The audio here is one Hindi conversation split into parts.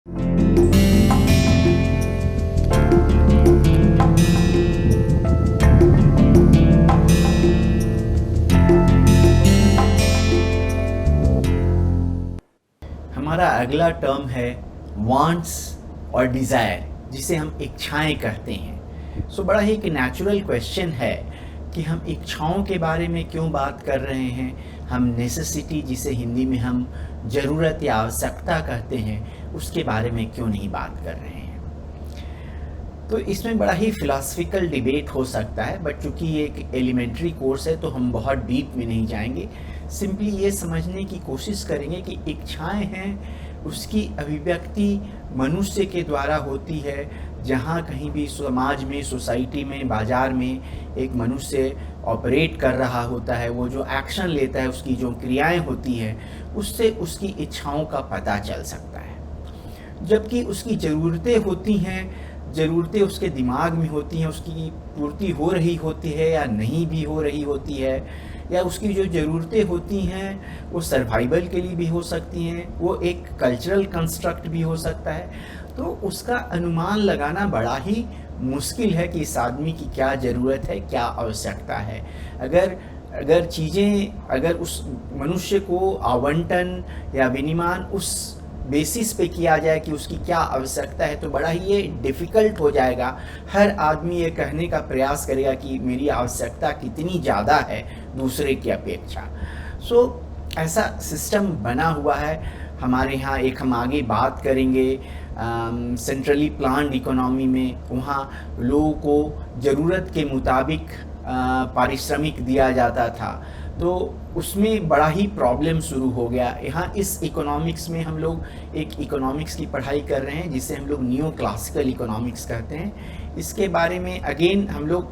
हमारा अगला टर्म है वांट्स और डिज़ायर, जिसे हम इच्छाएं कहते हैं। बड़ा ही एक नेचुरल क्वेश्चन है कि हम इच्छाओं के बारे में क्यों बात कर रहे हैं। हम नेसेसिटी, जिसे हिंदी में हम ज़रूरत या आवश्यकता कहते हैं, उसके बारे में क्यों नहीं बात कर रहे हैं। तो इसमें बड़ा ही फिलॉसफिकल डिबेट हो सकता है, बट चूँकि ये एक एलिमेंट्री कोर्स है तो हम बहुत डीप में नहीं जाएंगे। सिंपली ये समझने की कोशिश करेंगे कि इच्छाएं हैं, उसकी अभिव्यक्ति मनुष्य के द्वारा होती है। जहाँ कहीं भी समाज में, सोसाइटी में, बाज़ार में एक मनुष्य ऑपरेट कर रहा होता है, वो जो एक्शन लेता है, उसकी जो क्रियाएं होती हैं, उससे उसकी इच्छाओं का पता चल सकता है। जबकि उसकी ज़रूरतें होती हैं, ज़रूरतें उसके दिमाग में होती हैं, उसकी पूर्ति हो रही होती है या नहीं भी हो रही होती है, या उसकी जो ज़रूरतें होती हैं वो सर्वाइवल के लिए भी हो सकती हैं, वो एक कल्चरल कंस्ट्रक्ट भी हो सकता है। तो उसका अनुमान लगाना बड़ा ही मुश्किल है कि इस आदमी की क्या ज़रूरत है, क्या आवश्यकता है। अगर उस मनुष्य को आवंटन या विनिर्माण उस बेसिस पे किया जाए कि उसकी क्या आवश्यकता है, तो बड़ा ही ये डिफ़िकल्ट हो जाएगा। हर आदमी ये कहने का प्रयास करेगा कि मेरी आवश्यकता कितनी ज़्यादा है दूसरे की अपेक्षा। ऐसा सिस्टम बना हुआ है हमारे यहाँ। एक हम आगे बात करेंगे सेंट्रली प्लान्ड इकोनॉमी में, वहाँ लोगों को ज़रूरत के मुताबिक पारिश्रमिक दिया जाता था, तो उसमें बड़ा ही प्रॉब्लम शुरू हो गया। यहाँ इस इकोनॉमिक्स में हम लोग एक इकोनॉमिक्स की पढ़ाई कर रहे हैं जिसे हम लोग न्यू क्लासिकल इकोनॉमिक्स कहते हैं। इसके बारे में अगेन हम लोग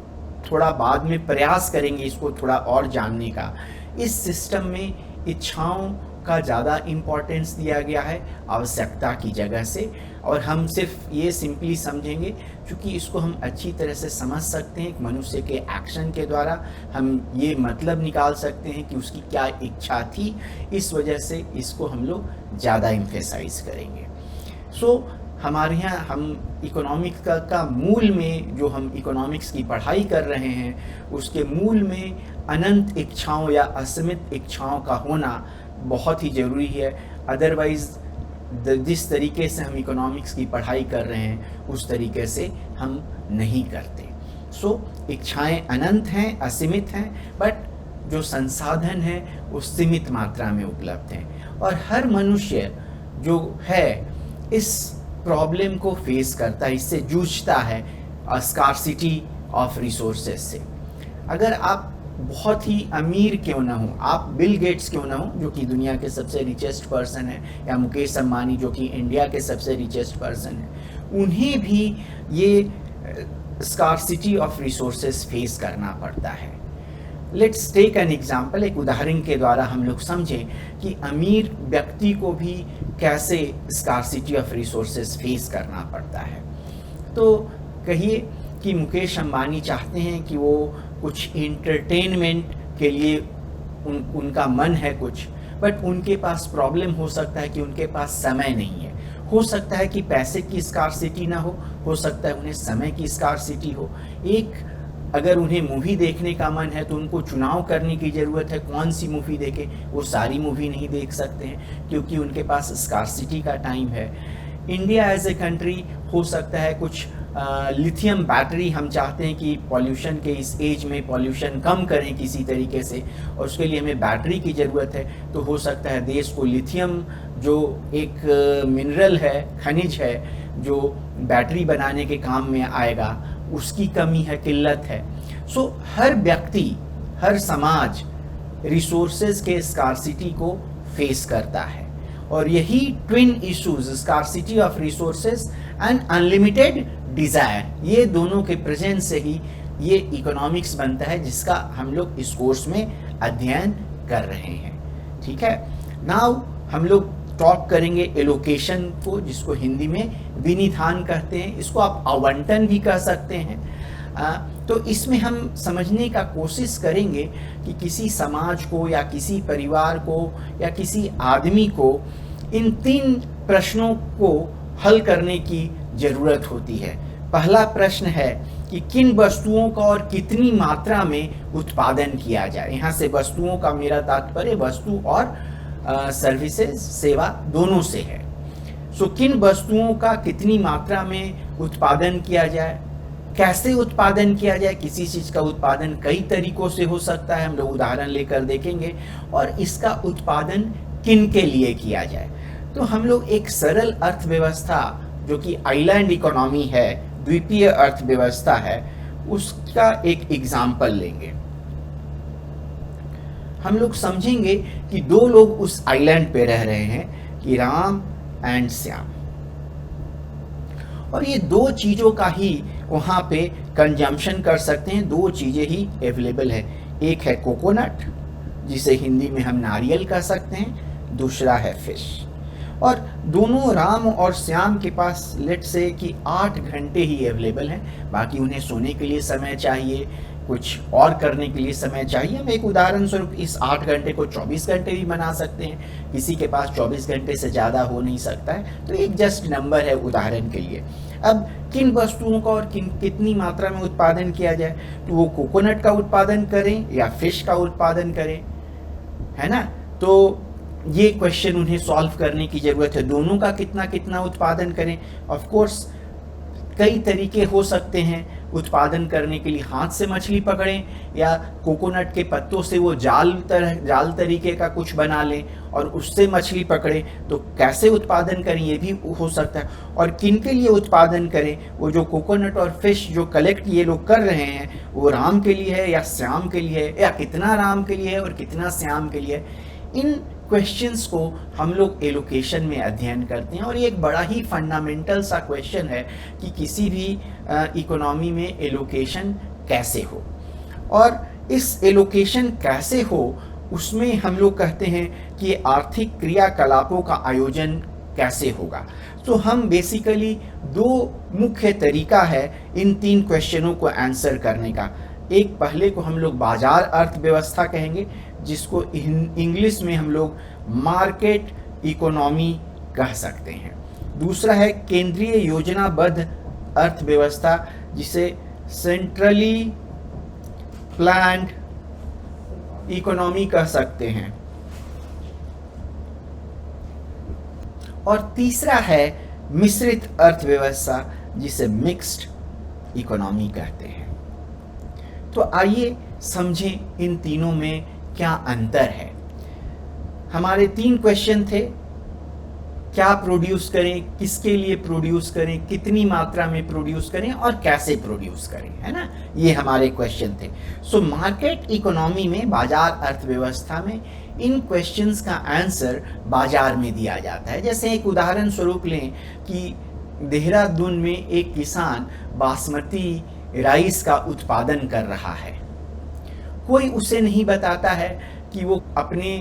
थोड़ा बाद में प्रयास करेंगे इसको थोड़ा और जानने का। इस सिस्टम में इच्छाओं का ज़्यादा इम्पोर्टेंस दिया गया है आवश्यकता की जगह से, और हम सिर्फ ये सिंपली समझेंगे क्योंकि इसको हम अच्छी तरह से समझ सकते हैं। मनुष्य के एक्शन के द्वारा हम ये मतलब निकाल सकते हैं कि उसकी क्या इच्छा थी, इस वजह से इसको हम लोग ज़्यादा एम्फेसाइज करेंगे। हमारे यहाँ हम इकोनॉमिक्स का मूल में, जो हम इकोनॉमिक्स की पढ़ाई कर रहे हैं, उसके मूल में अनंत इच्छाओं या असीमित इच्छाओं का होना बहुत ही ज़रूरी है। अदरवाइज़ जिस तरीके से हम इकोनॉमिक्स की पढ़ाई कर रहे हैं उस तरीके से हम नहीं करते। इच्छाएं अनंत हैं, असीमित हैं, बट जो संसाधन हैं वो सीमित मात्रा में उपलब्ध हैं। और हर मनुष्य जो है इस प्रॉब्लम को फेस करता है, इससे जूझता है, स्कार्सिटी ऑफ रिसोर्सेज से। अगर आप बहुत ही अमीर क्यों ना हो, आप बिल गेट्स क्यों ना हो जो कि दुनिया के सबसे रिचेस्ट पर्सन है, या मुकेश अंबानी जो कि इंडिया के सबसे रिचेस्ट पर्सन है, उन्हें भी ये स्कार्सिटी ऑफ रिसोर्सेज फेस करना पड़ता है। Let's take an example. एक उदाहरण के द्वारा हम लोग समझें कि अमीर व्यक्ति को भी कैसे स्कार्सिटी ऑफ रिसोर्सेज फेस करना पड़ता है। तो कहिए कि मुकेश अंबानी चाहते हैं कि वो कुछ एंटरटेनमेंट के लिए उनका मन है कुछ, बट उनके पास प्रॉब्लम हो सकता है कि उनके पास समय नहीं है। हो सकता है कि पैसे की स्कार्सिटी ना हो सकता है उन्हें समय की स्कार्सिटी हो। अगर उन्हें मूवी देखने का मन है तो उनको चुनाव करने की ज़रूरत है, कौन सी मूवी देखें। वो सारी मूवी नहीं देख सकते हैं क्योंकि उनके पास स्कार्सिटी का टाइम है। इंडिया एज ए कंट्री हो सकता है कुछ लिथियम बैटरी, हम चाहते हैं कि पॉल्यूशन के इस एज में पॉल्यूशन कम करें किसी तरीके से, और उसके लिए हमें बैटरी की ज़रूरत है। तो हो सकता है देश को लिथियम, जो एक मिनरल है, खनिज है, जो बैटरी बनाने के काम में आएगा, उसकी कमी है, किल्लत है। हर व्यक्ति, हर समाज रिसोर्सेज के स्कार्सिटी को फेस करता है, और यही twin issues, scarcity of resources and unlimited desire, ये दोनों के प्रेजेंस से ही ये इकोनॉमिक्स बनता है जिसका हम लोग इस कोर्स में अध्ययन कर रहे हैं। ठीक है, नाउ हम लोग टॉक करेंगे एलोकेशन को, जिसको हिंदी में विनिधान कहते हैं। इसको आप आवंटन भी कह सकते हैं। तो इसमें हम समझने का कोशिश करेंगे कि किसी समाज को या किसी परिवार को या किसी आदमी को इन 3 प्रश्नों को हल करने की ज़रूरत होती है। पहला प्रश्न है कि किन वस्तुओं का और कितनी मात्रा में उत्पादन किया जाए। यहाँ से वस्तुओं का मेरा तात्पर्य वस्तु और सर्विसेज, सेवा दोनों से है। सो किन वस्तुओं का कितनी मात्रा में उत्पादन किया जाए, कैसे उत्पादन किया जाए। किसी चीज़ का उत्पादन कई तरीकों से हो सकता है, हम लोग उदाहरण लेकर देखेंगे, और इसका उत्पादन किन के लिए किया जाए। तो हम लोग एक सरल अर्थव्यवस्था जो कि आइलैंड इकोनॉमी है, द्वीपीय अर्थव्यवस्था है, उसका एक एग्जाम्पल लेंगे। हम लोग समझेंगे कि दो लोग उस आइलैंड पे रह रहे हैं, कि राम एंड श्याम, और ये दो चीज़ों का ही वहाँ पे कंजम्पशन कर सकते हैं। दो चीज़ें ही अवेलेबल है, एक है कोकोनट जिसे हिंदी में हम नारियल कह सकते हैं, दूसरा है फिश। और दोनों राम और श्याम के पास लेट से कि 8 घंटे ही अवेलेबल हैं, बाकी उन्हें सोने के लिए समय चाहिए, कुछ और करने के लिए समय चाहिए। हम एक उदाहरण स्वरूप इस 8 घंटे को 24 घंटे भी बना सकते हैं, किसी के पास 24 घंटे से ज़्यादा हो नहीं सकता है, तो एक जस्ट नंबर है उदाहरण के लिए। अब किन वस्तुओं का और कितनी मात्रा में उत्पादन किया जाए, तो वो कोकोनट का उत्पादन करें या फिश का उत्पादन करें, है ना। तो ये क्वेश्चन उन्हें सॉल्व करने की ज़रूरत है, दोनों का कितना कितना उत्पादन करें। ऑफ कोर्स कई तरीके हो सकते हैं उत्पादन करने के लिए, हाथ से मछली पकड़ें या कोकोनट के पत्तों से वो जाल तरीके का कुछ बना लें और उससे मछली पकड़ें। तो कैसे उत्पादन करें ये भी हो सकता है, और किन के लिए उत्पादन करें। वो जो कोकोनट और फिश जो कलेक्ट ये लोग कर रहे हैं, वो राम के लिए है या श्याम के लिए है, या कितना राम के लिए है और कितना श्याम के लिए है। इन क्वेश्चंस को हम लोग एलोकेशन में अध्ययन करते हैं, और ये एक बड़ा ही फंडामेंटल सा क्वेश्चन है कि किसी भी इकोनॉमी में एलोकेशन कैसे हो। और इस एलोकेशन कैसे हो उसमें हम लोग कहते हैं कि आर्थिक क्रियाकलापों का आयोजन कैसे होगा। तो हम बेसिकली दो मुख्य तरीका है इन 3 क्वेश्चनों को आंसर करने का। एक पहले को हम लोग बाजार अर्थव्यवस्था कहेंगे, जिसको इंग्लिश में हम लोग मार्केट इकोनॉमी कह सकते हैं। दूसरा है केंद्रीय योजनाबद्ध अर्थव्यवस्था, जिसे सेंट्रली प्लान्ड इकोनॉमी कह सकते हैं। और तीसरा है मिश्रित अर्थव्यवस्था, जिसे मिक्स्ड इकोनॉमी कहते हैं। तो आइए समझें इन तीनों में क्या अंतर है। हमारे 3 क्वेश्चन थे, क्या प्रोड्यूस करें, किसके लिए प्रोड्यूस करें, कितनी मात्रा में प्रोड्यूस करें और कैसे प्रोड्यूस करें, है ना। ये हमारे क्वेश्चन थे। सो मार्केट इकोनॉमी में, बाजार अर्थव्यवस्था में, इन क्वेश्चंस का आंसर बाजार में दिया जाता है। जैसे एक उदाहरण स्वरूप लें कि देहरादून में एक किसान बासमती राइस का उत्पादन कर रहा है। कोई उसे नहीं बताता है कि वो अपने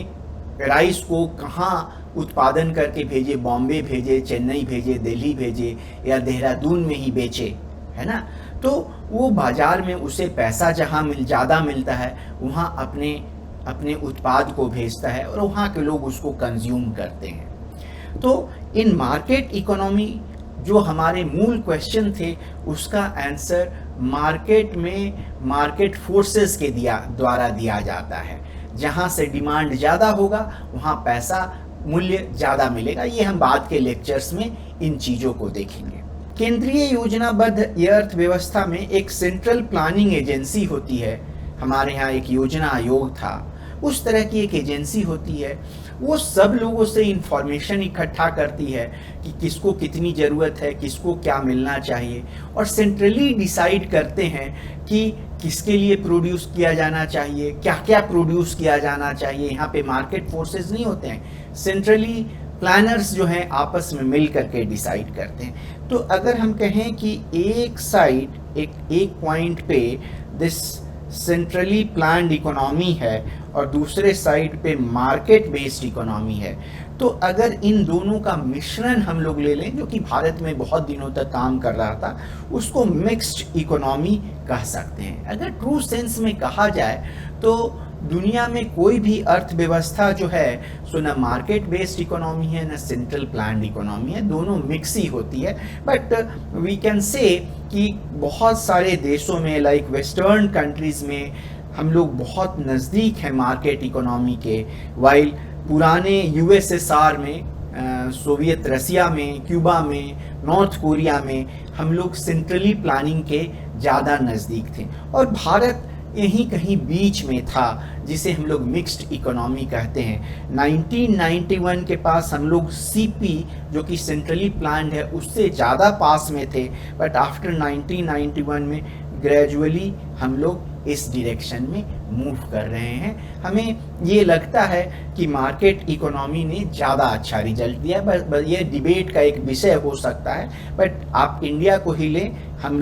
राइस को कहाँ उत्पादन करके भेजे, बॉम्बे भेजे, चेन्नई भेजे, दिल्ली भेजे या देहरादून में ही बेचे, है ना। तो वो बाजार में उसे पैसा जहाँ ज़्यादा मिलता है वहाँ अपने उत्पाद को भेजता है और वहाँ के लोग उसको कंज्यूम करते हैं। तो इन मार्केट इकोनॉमी जो हमारे मूल क्वेश्चन थे, उसका आंसर मार्केट में मार्केट फोर्सेस के द्वारा दिया जाता है। जहाँ से डिमांड ज़्यादा होगा वहाँ पैसा मूल्य ज़्यादा मिलेगा। ये हम बाद के लेक्चर्स में इन चीज़ों को देखेंगे। केंद्रीय योजनाबद्ध अर्थव्यवस्था में एक सेंट्रल प्लानिंग एजेंसी होती है। हमारे यहाँ एक योजना आयोग था, उस तरह की एक एजेंसी होती है। वो सब लोगों से इंफॉर्मेशन इकट्ठा करती है कि किसको कितनी ज़रूरत है, किसको क्या मिलना चाहिए, और सेंट्रली डिसाइड करते हैं कि किसके लिए प्रोड्यूस किया जाना चाहिए, क्या क्या प्रोड्यूस किया जाना चाहिए। यहाँ पे मार्केट फोर्सेस नहीं होते हैं, सेंट्रली प्लानर्स जो हैं आपस में मिल करके डिसाइड करते हैं। तो अगर हम कहें कि एक साइड एक पॉइंट पे दिस सेंट्रली प्लान्ड इकोनॉमी है और दूसरे साइड पे मार्केट बेस्ड इकोनॉमी है, तो अगर इन दोनों का मिश्रण हम लोग ले लें, जो कि भारत में बहुत दिनों तक काम कर रहा था, उसको मिक्स्ड इकोनॉमी कह सकते हैं। अगर ट्रू सेंस में कहा जाए तो दुनिया में कोई भी अर्थव्यवस्था जो है सो न मार्केट बेस्ड इकोनॉमी है न सेंट्रल प्लान्ड इकोनॉमी है, दोनों मिक्स ही होती है। बट वी कैन से कि बहुत सारे देशों में लाइक वेस्टर्न कंट्रीज़ में हम लोग बहुत नज़दीक हैं मार्केट इकोनॉमी के, वाइल पुराने यूएसएसआर में, सोवियत रसिया में, क्यूबा में, नॉर्थ कोरिया में हम लोग सेंट्रली प्लानिंग के ज़्यादा नज़दीक थे, और भारत यहीं कहीं बीच में था जिसे हम लोग मिक्स्ड इकोनॉमी कहते हैं। 1991 के पास हम लोग सीपी जो कि सेंट्रली प्लान्ड है उससे ज़्यादा पास में थे, बट आफ्टर 1991 में ग्रेजुअली हम लोग इस डायरेक्शन में मूव कर रहे हैं। हमें ये लगता है कि मार्केट इकोनॉमी ने ज़्यादा अच्छा रिजल्ट दिया, बस ये डिबेट का एक विषय हो सकता है, बट आप इंडिया को ही लें, हम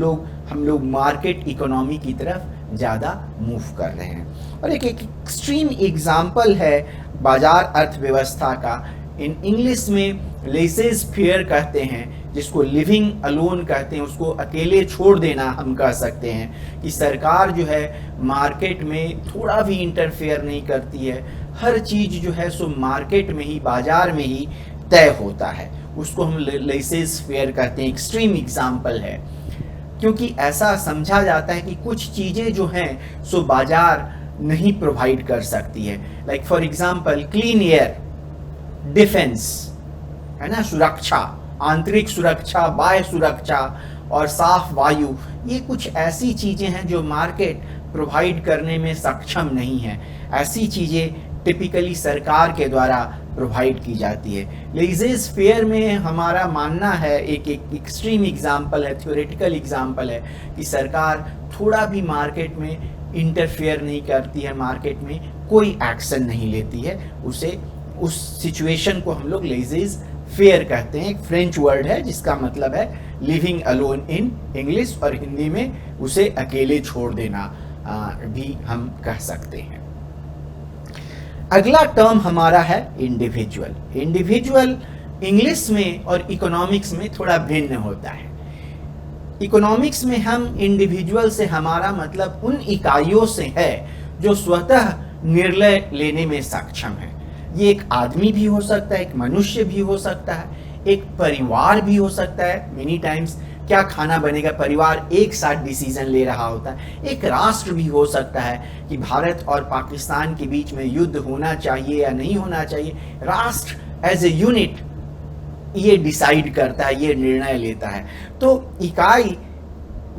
लोग मार्केट इकोनॉमी की तरफ ज़्यादा मूव कर रहे हैं। और एक एक्सट्रीम एग्जाम्पल है बाजार अर्थव्यवस्था का, इन इंग्लिश में लेसेस फेयर कहते हैं, जिसको लिविंग अलोन कहते हैं, उसको अकेले छोड़ देना हम कह सकते हैं, कि सरकार जो है मार्केट में थोड़ा भी इंटरफेयर नहीं करती है, हर चीज़ जो है सो मार्केट में ही, बाजार में ही तय होता है, उसको हम लेसेस फेयर कहते हैं। एक्सट्रीम एग्जाम्पल है, क्योंकि ऐसा समझा जाता है कि कुछ चीज़ें जो हैं सो बाजार नहीं प्रोवाइड कर सकती है, like for example clean air, defence है ना, सुरक्षा, आंतरिक सुरक्षा, बाह्य सुरक्षा और साफ वायु, ये कुछ ऐसी चीज़ें हैं जो मार्केट प्रोवाइड करने में सक्षम नहीं है। ऐसी चीज़ें टिपिकली सरकार के द्वारा प्रोवाइड की जाती है। लेजेस फेयर में हमारा मानना है, एक एक्सट्रीम एग्जाम्पल है, थ्योरेटिकल एग्जाम्पल है, कि सरकार थोड़ा भी मार्केट में इंटरफेयर नहीं करती है, मार्केट में कोई एक्शन नहीं लेती है, उस सिचुएशन को हम लोग लेजेस फेयर कहते हैं। एक फ्रेंच वर्ड है जिसका मतलब है लिविंग अलोन इन इंग्लिश, और हिंदी में उसे अकेले छोड़ देना भी हम कह सकते हैं। अगला टर्म हमारा है इंडिविजुअल। इंडिविजुअल इंग्लिश में और इकोनॉमिक्स में थोड़ा भिन्न होता है। इकोनॉमिक्स में हम इंडिविजुअल से हमारा मतलब उन इकाइयों से है जो स्वतः निर्णय लेने में सक्षम है। ये एक आदमी भी हो सकता है, एक मनुष्य भी हो सकता है, एक परिवार भी हो सकता है। मेनी टाइम्स क्या खाना बनेगा, परिवार एक साथ डिसीजन ले रहा होता है। एक राष्ट्र भी हो सकता है कि भारत और पाकिस्तान के बीच में युद्ध होना चाहिए या नहीं होना चाहिए, राष्ट्र एज ए यूनिट ये डिसाइड करता है, ये निर्णय लेता है। तो इकाई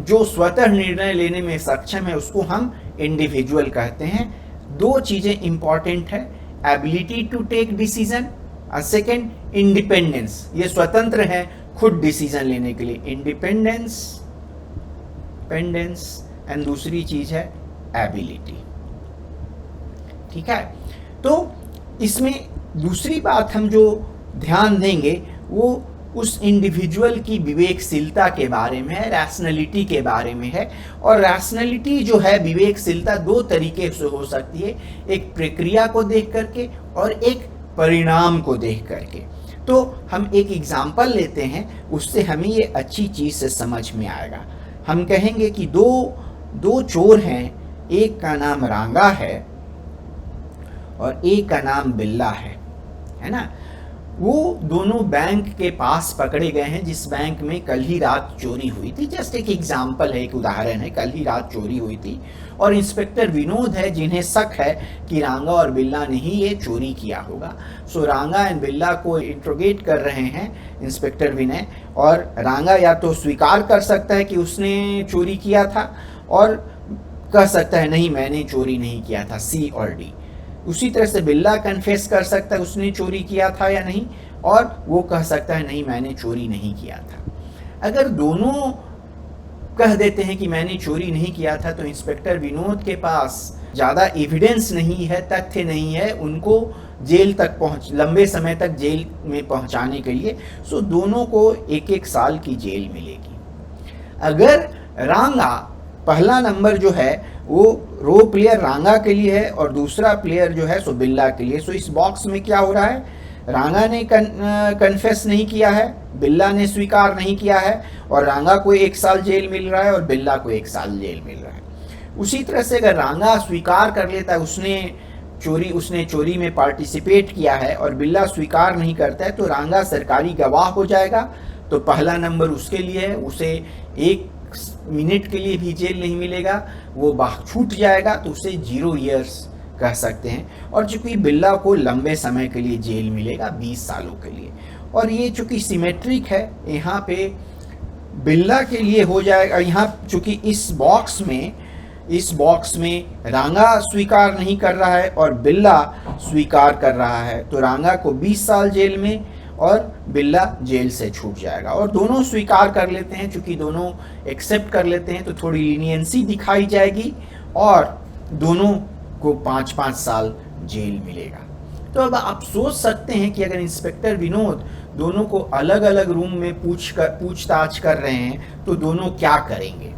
जो स्वतः निर्णय लेने में सक्षम है उसको हम इंडिविजुअल कहते हैं। दो चीजें इंपॉर्टेंट है, एबिलिटी टू टेक डिसीजन और सेकेंड इंडिपेंडेंस, ये स्वतंत्र है खुद डिसीजन लेने के लिए, इंडिपेंडेंस एंड दूसरी चीज है एबिलिटी। ठीक है, तो इसमें दूसरी बात हम जो ध्यान देंगे वो उस इंडिविजुअल की विवेकशीलता के बारे में है, रैशनैलिटी के बारे में है। और रैशनैलिटी जो है, विवेकशीलता दो तरीके से हो सकती है, एक प्रक्रिया को देख करके और एक परिणाम को देख करके। तो हम एक एग्जाम्पल लेते हैं, उससे हमें ये अच्छी चीज़ से समझ में आएगा। हम कहेंगे कि दो चोर हैं, एक का नाम रांगा है और एक का नाम बिल्ला है ना। वो दोनों बैंक के पास पकड़े गए हैं जिस बैंक में कल ही रात चोरी हुई थी। जस्ट एक एग्जाम्पल है, एक उदाहरण है, कल ही रात चोरी हुई थी और इंस्पेक्टर विनोद है जिन्हें शक है कि रांगा और बिल्ला ने ही ये चोरी किया होगा। सो रांगा एंड बिल्ला को इंट्रोगेट कर रहे हैं इंस्पेक्टर विनय, और रांगा या तो स्वीकार कर सकता है कि उसने चोरी किया था और कह सकता है नहीं मैंने चोरी नहीं किया था, सी और डी। उसी तरह से बिल्ला कन्फेस कर सकता है उसने चोरी किया था या नहीं, और वो कह सकता है नहीं मैंने चोरी नहीं किया था। अगर दोनों कह देते हैं कि मैंने चोरी नहीं किया था तो इंस्पेक्टर विनोद के पास ज़्यादा एविडेंस नहीं है, तथ्य नहीं है उनको जेल तक लंबे समय तक जेल में पहुंचाने के लिए। सो दोनों को 1-1 साल की जेल मिलेगी। अगर रांगा, पहला नंबर जो है वो रो प्लेयर रांगा के लिए है और दूसरा प्लेयर जो है सो बिल्ला के लिए। सो इस बॉक्स में क्या हो रहा है, रांगा ने कन्फेस नहीं किया है, बिल्ला ने स्वीकार नहीं किया है, और रांगा को 1 साल जेल मिल रहा है और बिल्ला को 1 साल जेल मिल रहा है। उसी तरह से अगर रांगा स्वीकार कर लेता है उसने चोरी में पार्टिसिपेट किया है और बिल्ला स्वीकार नहीं करता है, तो रांगा सरकारी गवाह हो जाएगा। तो पहला नंबर उसके लिए है, उसे 1 मिनट के लिए भी जेल नहीं मिलेगा, वो छूट जाएगा, तो उसे 0 ईयर्स कह सकते हैं। और चूंकि बिल्ला को लंबे समय के लिए जेल मिलेगा, 20 सालों के लिए। और ये चूंकि सिमेट्रिक है, यहाँ पे बिल्ला के लिए हो जाएगा। यहाँ चूंकि इस बॉक्स में रांगा स्वीकार नहीं कर रहा है और बिल्ला स्वीकार कर रहा है, तो रांगा को 20 साल जेल में और बिल्ला जेल से छूट जाएगा। और दोनों स्वीकार कर लेते हैं, चूंकि दोनों एक्सेप्ट कर लेते हैं, तो थोड़ी लीनियंसी दिखाई जाएगी और दोनों को 5-5 साल जेल मिलेगा। तो अब आप सोच सकते हैं कि अगर इंस्पेक्टर विनोद दोनों को अलग अलग रूम में पूछताछ कर रहे हैं, तो दोनों क्या करेंगे।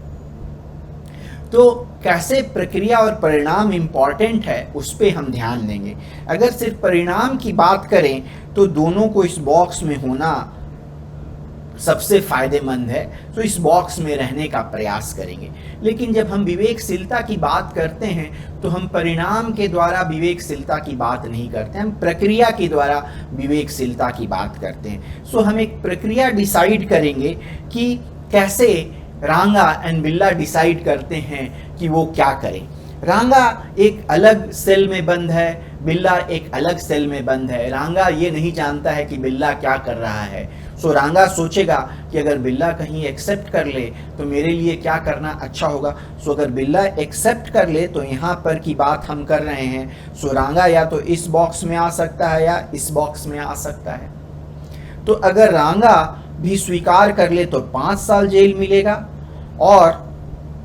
तो कैसे प्रक्रिया और परिणाम इंपॉर्टेंट है, उस पे हम ध्यान देंगे। अगर सिर्फ परिणाम की बात करें, तो दोनों को इस बॉक्स में होना सबसे फायदेमंद है, तो इस बॉक्स में रहने का प्रयास करेंगे। लेकिन जब हम विवेकशीलता की बात करते हैं, तो हम परिणाम के द्वारा विवेकशीलता की बात नहीं करते, हम प्रक्रिया के द्वारा विवेकशीलता की बात करते हैं। सो हम एक प्रक्रिया डिसाइड करेंगे कि कैसे रांगा एंड बिल्ला डिसाइड करते हैं कि वो क्या करें। रांगा एक अलग सेल में बंद है, बिल्ला एक अलग सेल में बंद है। रांगा ये नहीं जानता है कि बिल्ला क्या कर रहा है। सो रांगा सोचेगा कि अगर बिल्ला कहीं एक्सेप्ट कर ले तो मेरे लिए क्या करना अच्छा होगा। सो अगर बिल्ला एक्सेप्ट कर ले तो यहाँ पर की बात हम कर रहे हैं, सो रांगा या तो इस बॉक्स में आ सकता है या इस बॉक्स में आ सकता है। तो अगर रांगा भी स्वीकार कर ले तो 5 साल जेल मिलेगा और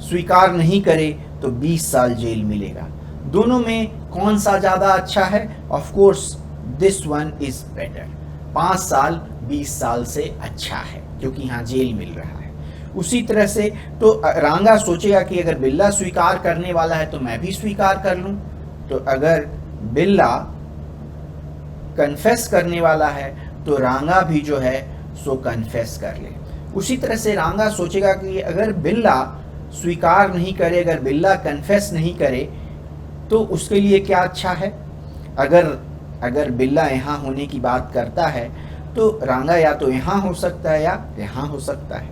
स्वीकार नहीं करे तो 20 साल जेल मिलेगा। दोनों में कौन सा ज़्यादा अच्छा है? Of course this one is better. 5 साल 20 साल से अच्छा है, क्योंकि यहाँ जेल मिल रहा है। उसी तरह से तो रांगा सोचेगा कि अगर बिल्ला स्वीकार करने वाला है तो मैं भी स्वीकार कर लूँ। तो अगर बिल्ला कन्फेस करने वाला है तो रांगा भी जो है सो कन्फेस कर ले। उसी तरह से रांगा सोचेगा कि अगर बिल्ला स्वीकार नहीं करे, अगर बिल्ला कन्फेस नहीं करे, तो उसके लिए क्या अच्छा है। अगर बिल्ला यहाँ होने की बात करता है तो रांगा या तो यहाँ हो सकता है या यहाँ हो सकता है,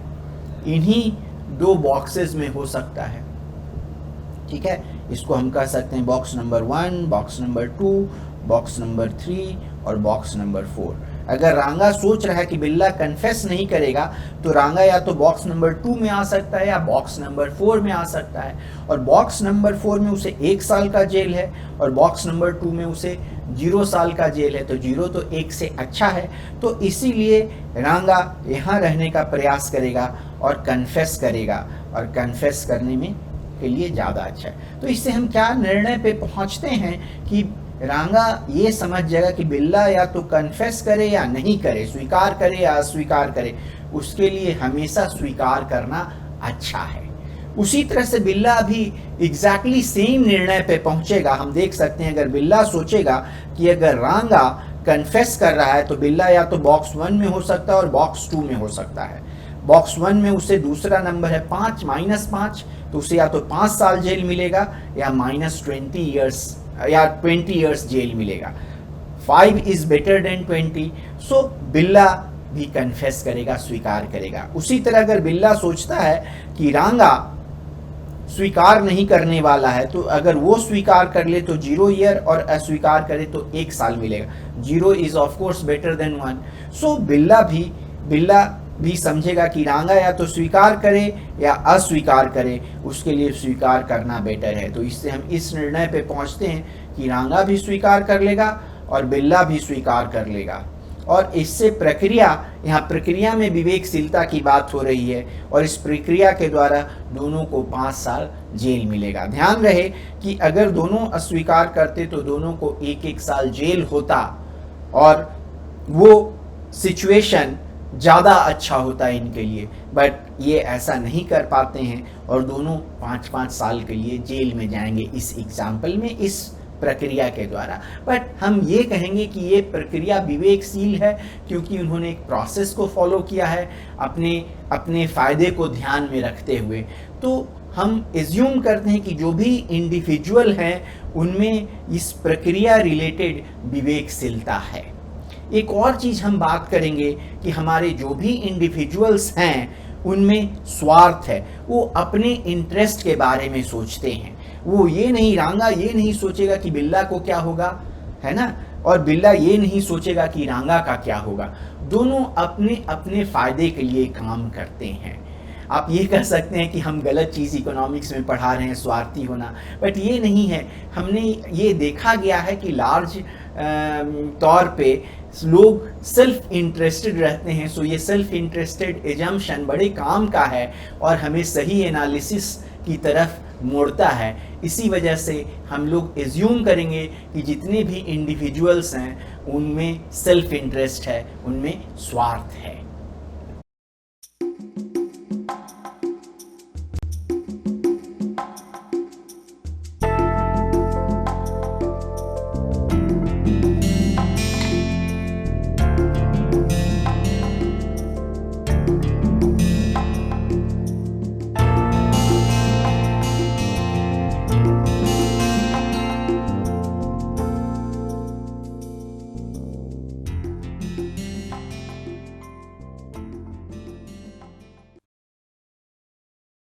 इन्हीं 2 बॉक्सेस में हो सकता है। ठीक है, इसको हम कह सकते हैं box number 1, box number 2, box number 3 और बॉक्स नंबर 4। अगर रांगा सोच रहा है कि बिल्ला कन्फेस नहीं करेगा, तो रांगा या तो बॉक्स नंबर 2 में आ सकता है या बॉक्स नंबर 4 में आ सकता है। और बॉक्स नंबर 4 में उसे 1 साल का जेल है और बॉक्स नंबर 2 में उसे 0 साल का जेल है। तो 0 तो 1 से अच्छा है, तो इसीलिए रांगा यहाँ रहने का प्रयास करेगा और कन्फेस करेगा, और कन्फेस करने में के लिए ज़्यादा अच्छा है। तो इससे हम क्या निर्णय पे पहुँचते हैं कि रांगा ये समझ जाएगा कि बिल्ला या तो कन्फेस करे या नहीं करे, स्वीकार करे या अस्वीकार करे, उसके लिए हमेशा स्वीकार करना अच्छा है। उसी तरह से बिल्ला भी एग्जैक्टली सेम निर्णय पे पहुंचेगा। हम देख सकते हैं, अगर बिल्ला सोचेगा कि अगर रांगा कन्फेस कर रहा है तो बिल्ला या तो बॉक्स 1 में हो सकता है और बॉक्स 2 में हो सकता है। बॉक्स 1 में उसे दूसरा नंबर है 5, -5, तो उसे या तो 5 साल जेल मिलेगा या -20 ईयर्स जेल मिलेगा। 5 इज बेटर देन 20। सो बिल्ला भी कन्फेस करेगा, स्वीकार करेगा। उसी तरह अगर बिल्ला सोचता है कि रांगा स्वीकार नहीं करने वाला है, तो अगर वो स्वीकार कर ले तो 0 ईयर और अस्वीकार करे तो 1 साल मिलेगा। 0 is of course better than 1। सो बिल्ला भी समझेगा कि रांगा या तो स्वीकार करे या अस्वीकार करे, उसके लिए स्वीकार करना बेटर है। तो इससे हम इस निर्णय पे पहुंचते हैं कि रांगा भी स्वीकार कर लेगा और बिल्ला भी स्वीकार कर लेगा। और इससे यहाँ प्रक्रिया में विवेकशीलता की बात हो रही है और इस प्रक्रिया के द्वारा दोनों को 5 साल जेल मिलेगा। ध्यान रहे कि अगर दोनों अस्वीकार करते तो दोनों को 1-1 साल जेल होता और वो सिचुएशन ज़्यादा अच्छा होता है इनके लिए, बट ये ऐसा नहीं कर पाते हैं और दोनों 5-5 साल के लिए जेल में जाएंगे इस एग्जाम्पल में, इस प्रक्रिया के द्वारा। बट हम ये कहेंगे कि ये प्रक्रिया विवेकशील है क्योंकि उन्होंने एक प्रोसेस को फॉलो किया है अपने फ़ायदे को ध्यान में रखते हुए। तो हम एज्यूम करते हैं कि जो भी इंडिविजुअल हैं उनमें इस प्रक्रिया रिलेटेड विवेकशीलता है। एक और चीज़ हम बात करेंगे कि हमारे जो भी इंडिविजुअल्स हैं उनमें स्वार्थ है, वो अपने इंटरेस्ट के बारे में सोचते हैं। वो ये नहीं, रांगा ये नहीं सोचेगा कि बिल्ला को क्या होगा, है ना, और बिल्ला ये नहीं सोचेगा कि रांगा का क्या होगा। दोनों अपने अपने फ़ायदे के लिए काम करते हैं। आप ये कह सकते हैं कि हम गलत चीज़ इकोनॉमिक्स में पढ़ा रहे हैं, स्वार्थी होना, बट ये नहीं है। हमने ये देखा गया है कि लार्ज तौर पे लोग सेल्फ इंटरेस्टेड रहते हैं। सो ये सेल्फ इंटरेस्टेड एजम्पशन बड़े काम का है और हमें सही एनालिसिस की तरफ मोड़ता है। इसी वजह से हम लोग एज्यूम करेंगे कि जितने भी इंडिविजुअल्स हैं उनमें सेल्फ इंटरेस्ट है, उनमें स्वार्थ है।